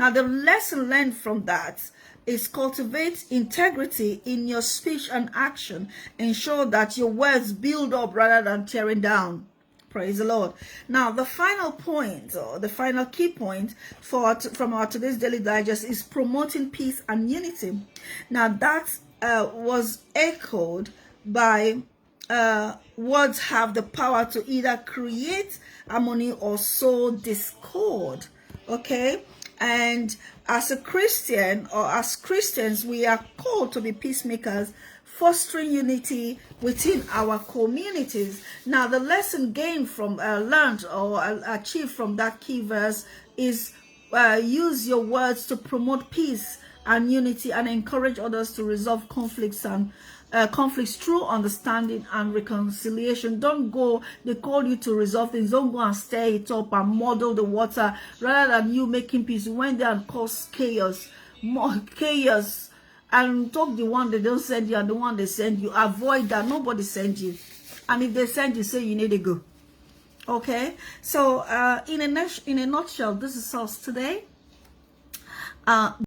Now, the lesson learned from that is cultivate integrity in your speech and action. Ensure that your words build up rather than tearing down. Praise the Lord. Now, the final point, or the final key point from our today's daily digest, is promoting peace and unity. Now, that was echoed by words have the power to either create harmony or sow discord. Okay? And as a Christian, or as Christians, we are called to be peacemakers, fostering unity within our communities. Now, the lesson gained from, learned or achieved from that key verse is use your words to promote peace and unity and encourage others to resolve conflicts and conflicts through understanding and reconciliation. Don't go, they call you to resolve things. Don't go and stir it up and muddle the water rather than you making peace. You went there and caused chaos, more chaos, and talk the one they don't send you and the one they send you. Avoid that. Nobody sends you. And if they send you, say you need to go. Okay? So in a nutshell, this is us today.